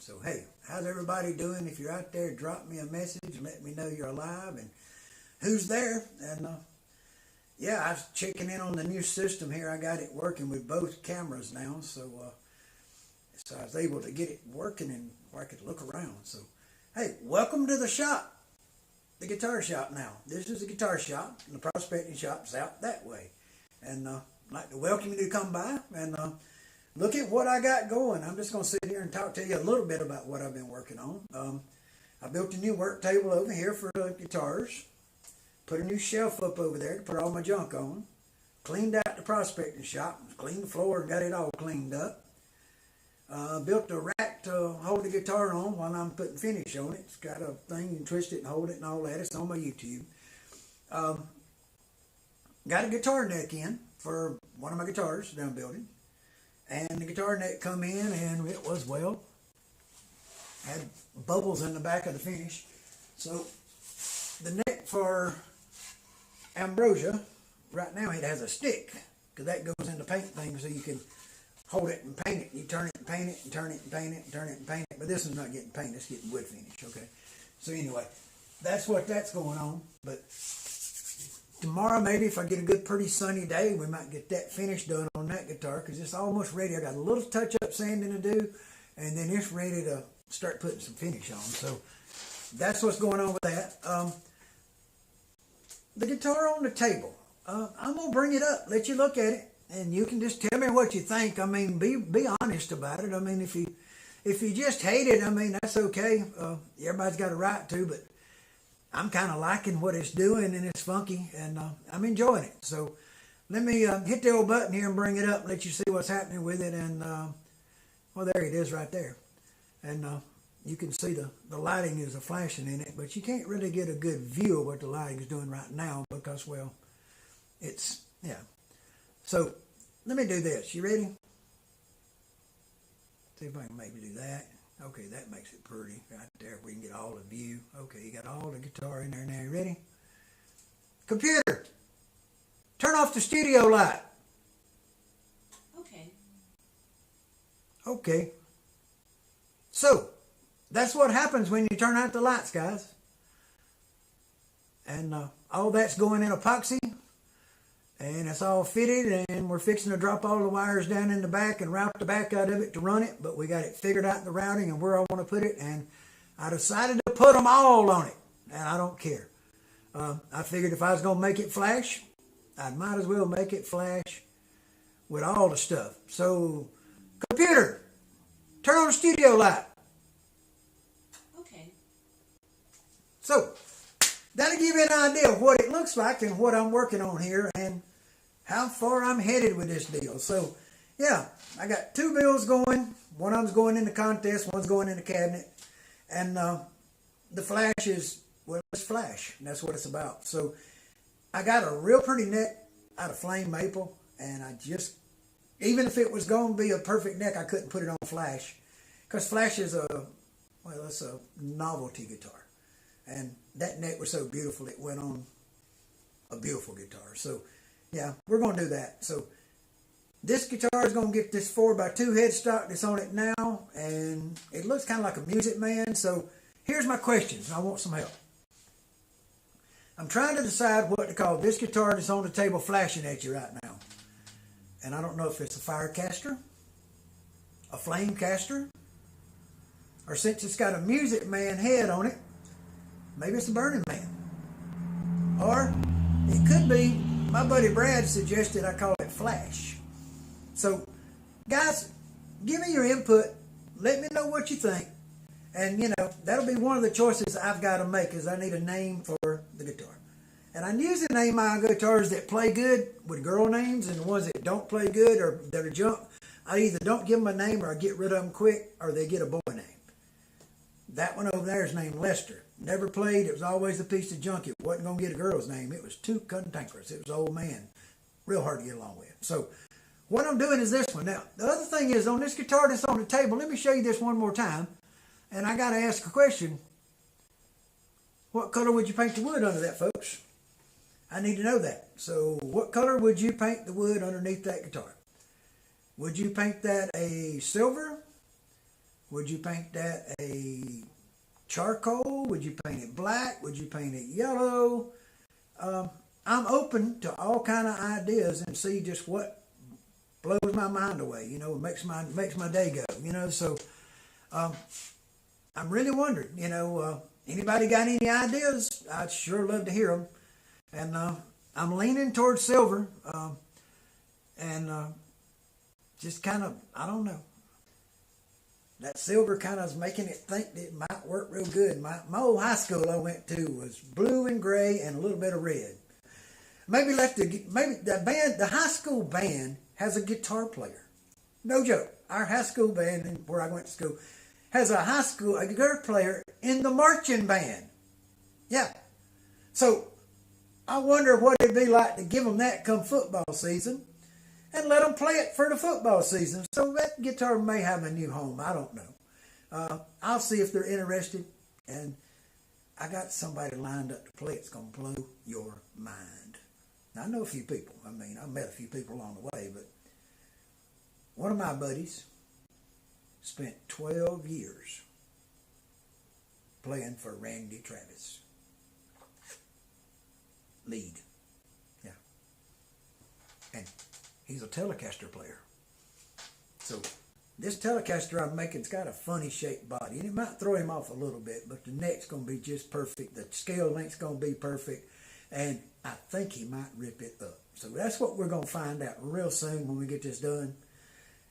So, hey, how's everybody doing? If you're out there, drop me a message and let me know you're alive and who's there. And yeah, I was checking in on the new system here. I got it working with both cameras now, so I was able to get it working and where I could look around. So, hey, welcome to the shop, the guitar shop now. This is the guitar shop, and the prospecting shop's out that way. And I'd like to welcome you to come by and look at what I got going. I'm just going to sit here and talk to you a little bit about what I've been working on. I built a new work table over here for the guitars. Put a new shelf up over there to put all my junk on. Cleaned out the prospecting shop. Cleaned the floor and got it all cleaned up. Built a rack to hold the guitar on while I'm putting finish on it. It's got a thing, you can twist it and hold it and all that. It's on my YouTube. Got a guitar neck in for one of my guitars that I'm building. And the guitar neck come in and it was, well, had bubbles in the back of the finish. So the neck for Ambrosia, right now it has a stick, because that goes in the paint thing so you can hold it and paint it. You turn it and paint it and turn it and paint it and turn it and paint it. But this one's not getting paint, it's getting wood finish, okay? So anyway, that's what that's going on. But tomorrow, maybe if I get a good, pretty sunny day, we might get that finish done on that guitar, because it's almost ready. I got a little touch-up sanding to do, and then it's ready to start putting some finish on. So that's what's going on with that. The guitar on the table. I'm going to bring it up, let you look at it, and you can just tell me what you think. I mean, be honest about it. I mean, if you just hate it, I mean, that's okay. Everybody's got a right to, but I'm kind of liking what it's doing, and it's funky, and I'm enjoying it. So let me hit the old button here and bring it up and let you see what's happening with it. And, well, there it is right there. And you can see the lighting is flashing in it, but you can't really get a good view of what the lighting is doing right now because, well, it's, yeah. So let me do this. You ready? See if I can maybe do that. Okay, that makes it pretty right there. We can get all the view. Okay, you got all the guitar in there now. You ready? Computer, turn off the studio light. Okay. Okay. So, that's what happens when you turn out the lights, guys. And all that's going in epoxy. And it's all fitted, and we're fixing to drop all the wires down in the back and route the back out of it to run it. But we got it figured out in the routing and where I want to put it. And I decided to put them all on it. And I don't care. I figured if I was going to make it flash, I might as well make it flash with all the stuff. So, computer, turn on the studio light. Okay. So, that'll give you an idea of what it looks like and what I'm working on here and how far I'm headed with this deal. So, yeah, I got two bills going. One of them's going in the contest, one's going in the cabinet. And the flash is, well, it's flash. And that's what it's about. So, I got a real pretty neck out of flame maple. And I just, even if it was going to be a perfect neck, I couldn't put it on flash. Because flash is it's a novelty guitar. And that neck was so beautiful, it went on a beautiful guitar. So, yeah, we're going to do that. So, this guitar is going to get this 4x2 headstock that's on it now. And it looks kind of like a Music Man. So, here's my questions. I want some help. I'm trying to decide what to call this guitar that's on the table flashing at you right now. And I don't know if it's a Firecaster, a Flamecaster, or since it's got a Music Man head on it, maybe it's a Burning Man. Or it could be, my buddy Brad suggested I call it Flash. So, guys, give me your input. Let me know what you think. And, you know, that'll be one of the choices I've got to make is I need a name for the guitar. And I usually name my guitars that play good with girl names, and the ones that don't play good or that are junk, I either don't give them a name or I get rid of them quick or they get a boy name. That one over there is named Lester. Never played. It was always a piece of junk. It wasn't going to get a girl's name. It was too cantankerous. It was an old man. Real hard to get along with. So what I'm doing is this one. Now, the other thing is on this guitar that's on the table, let me show you this one more time. And I got to ask a question. What color would you paint the wood under that, folks? I need to know that. So what color would you paint the wood underneath that guitar? Would you paint that a silver, Would you paint that a charcoal? Would you paint it black? Would you paint it yellow? I'm open to all kind of ideas and see just what blows my mind away, makes my day go, so I'm really wondering, anybody got any ideas? I'd sure love to hear them. And I'm leaning towards silver, and just kind of, I don't know. That silver kind of is making it think that it might work real good. My old high school I went to was blue and gray and a little bit of red. Maybe the high school band has a guitar player. No joke. Our high school band, where I went to school, has a guitar player in the marching band. Yeah. So I wonder what it'd be like to give them that come football season and let them play it for the football season. So that guitar may have a new home. I don't know. I'll see if they're interested. And I got somebody lined up to play. It's going to blow your mind. Now, I know a few people. I met a few people along the way, but one of my buddies spent 12 years playing for Randy Travis. Lead. Yeah. And he's a Telecaster player. So this Telecaster I'm making's got a funny shaped body. And it might throw him off a little bit, but the neck's going to be just perfect. The scale length's going to be perfect. And I think he might rip it up. So that's what we're going to find out real soon when we get this done.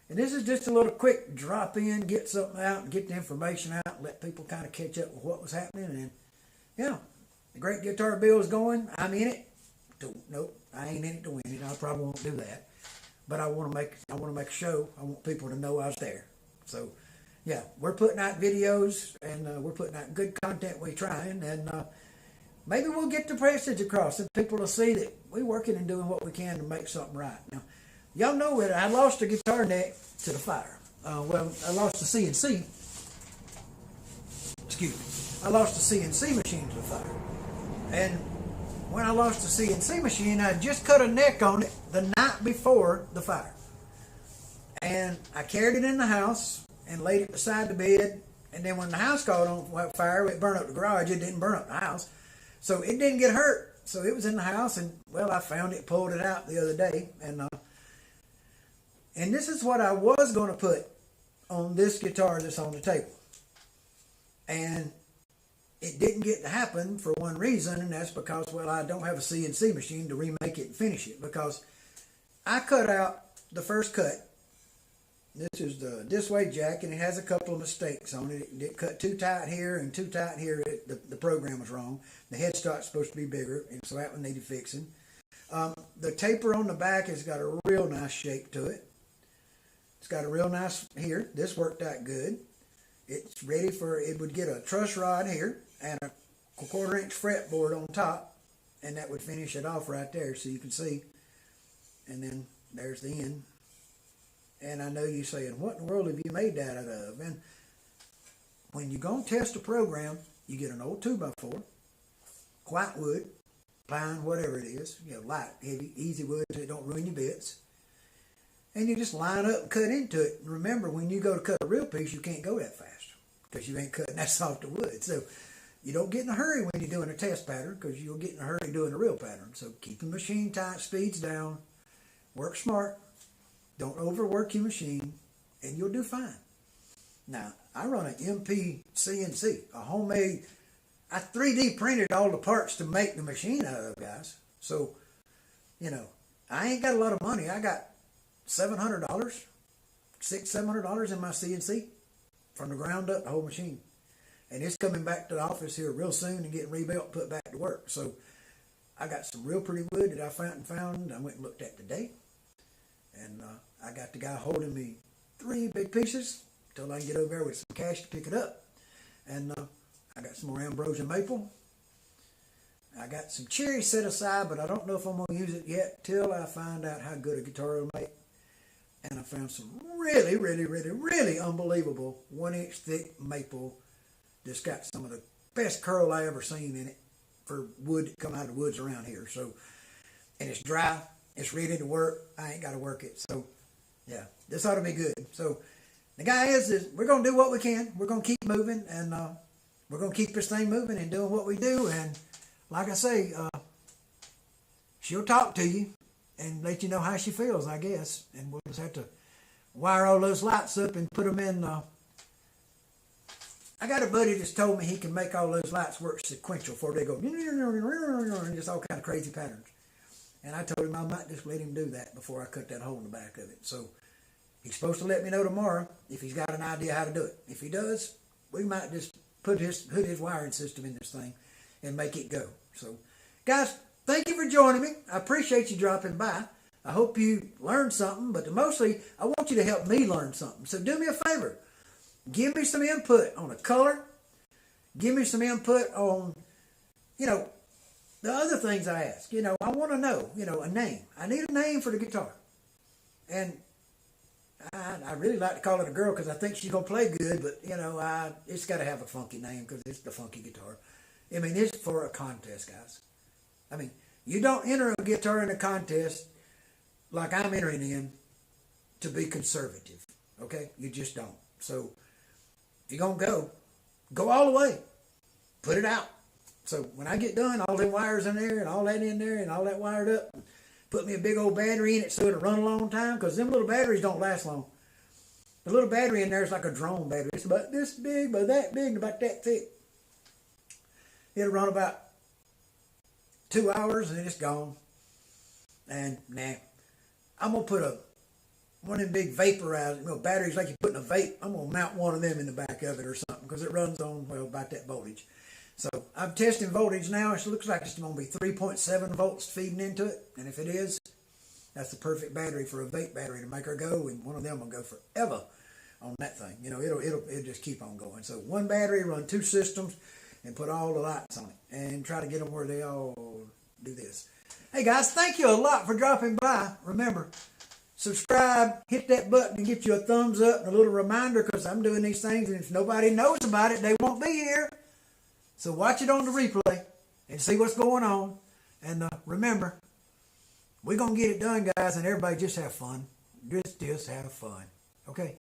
And this is just a little quick drop in, get something out, and get the information out, let people kind of catch up with what was happening. And yeah, the Great Guitar Bill is going. I'm in it. Nope, I ain't in it to win it. I probably won't do that. But I want to make a show. I want people to know I was there. So yeah, we're putting out videos and we're putting out good content. We're trying, and maybe we'll get the message across, and people will see that we're working and doing what we can to make something right. Now, y'all know that I lost a guitar neck to the fire. I lost the CNC. Excuse me. I lost the CNC machine to the fire. And when I lost the CNC machine, I just cut a neck on it the night before the fire. And I carried it in the house and laid it beside the bed. And then when the house caught on fire, it burned up the garage. It didn't burn up the house. So it didn't get hurt. So it was in the house. And, well, I found it, pulled it out the other day. And this is what I was going to put on this guitar that's on the table. And it didn't get to happen for one reason, and that's because, well, I don't have a CNC machine to remake it and finish it, because I cut out the first cut. This is the this way jack, and it has a couple of mistakes on it. It cut too tight here and too tight here. The program was wrong. The headstock's supposed to be bigger, and so that one needed fixing. The taper on the back has got a real nice shape to it. It's got a real nice here. This worked out good. It's ready for, it would get a truss rod here and a 1/4 inch fretboard on top, and that would finish it off right there so you can see. And then there's the end. And I know you're saying, what in the world have you made that out of? And when you go and test a program, you get an old 2x4, white wood, pine, whatever it is, light, heavy, easy wood so it don't ruin your bits. And you just line up and cut into it. And remember, when you go to cut a real piece, you can't go that fast because you ain't cutting that soft of wood. So you don't get in a hurry when you're doing a test pattern, because you'll get in a hurry doing a real pattern. So keep the machine tight, speeds down, work smart, don't overwork your machine, and you'll do fine. Now, I run an MP CNC, a homemade, I 3D printed all the parts to make the machine out of, guys. So, I ain't got a lot of money. I got $700, $700 in my CNC from the ground up, the whole machine. And it's coming back to the office here real soon and getting rebuilt, put back to work. So I got some real pretty wood that I found. I went and looked at today. And I got the guy holding me 3 big pieces till I can get over there with some cash to pick it up. And I got some more ambrosia maple. I got some cherry set aside, but I don't know if I'm going to use it yet till I find out how good a guitar will make. And I found some really, really, really, really unbelievable 1-inch thick maple that's got some of the best curl I ever seen in it for wood to come out of the woods around here. So, and it's dry, it's ready to work. I ain't got to work it. So, yeah, this ought to be good. So, the guy is we're going to do what we can. We're going to keep moving, and we're going to keep this thing moving and doing what we do. And like I say, she'll talk to you and let you know how she feels, I guess. And we'll just have to wire all those lights up and put them in. I got a buddy that's told me he can make all those lights work sequential before they go and just all kind of crazy patterns. And I told him I might just let him do that before I cut that hole in the back of it. So he's supposed to let me know tomorrow if he's got an idea how to do it. If he does, we might just put his wiring system in this thing and make it go. So, guys, thank you for joining me. I appreciate you dropping by. I hope you learned something, but mostly I want you to help me learn something. So do me a favor. Give me some input on a color. Give me some input on, the other things I ask. I want to know, a name. I need a name for the guitar. And I really like to call it a girl because I think she's going to play good, but, it's got to have a funky name because it's the funky guitar. I mean, it's for a contest, guys. I mean, you don't enter a guitar in a contest like I'm entering in to be conservative, okay? You just don't. So if you're going to go all the way. Put it out. So when I get done, all them wires in there and all that in there and all that wired up, put me a big old battery in it so it'll run a long time because them little batteries don't last long. The little battery in there is like a drone battery. It's about this big, about that big, and about that thick. It'll run about 2 hours and then it's gone. And I'm going to put one of them big vaporizer, batteries like you put in a vape. I'm going to mount one of them in the back of it or something because it runs on, about that voltage. So I'm testing voltage now. It looks like it's going to be 3.7 volts feeding into it. And if it is, that's the perfect battery for a vape battery to make her go. And one of them will go forever on that thing. It'll just keep on going. So one battery, run 2 systems, and put all the lights on it. And try to get them where they all do this. Hey guys, thank you a lot for dropping by. Remember, subscribe, hit that button and get you a thumbs up and a little reminder because I'm doing these things and if nobody knows about it, they won't be here. So watch it on the replay and see what's going on. And remember, we're going to get it done, guys, and everybody just have fun. Just have fun. Okay?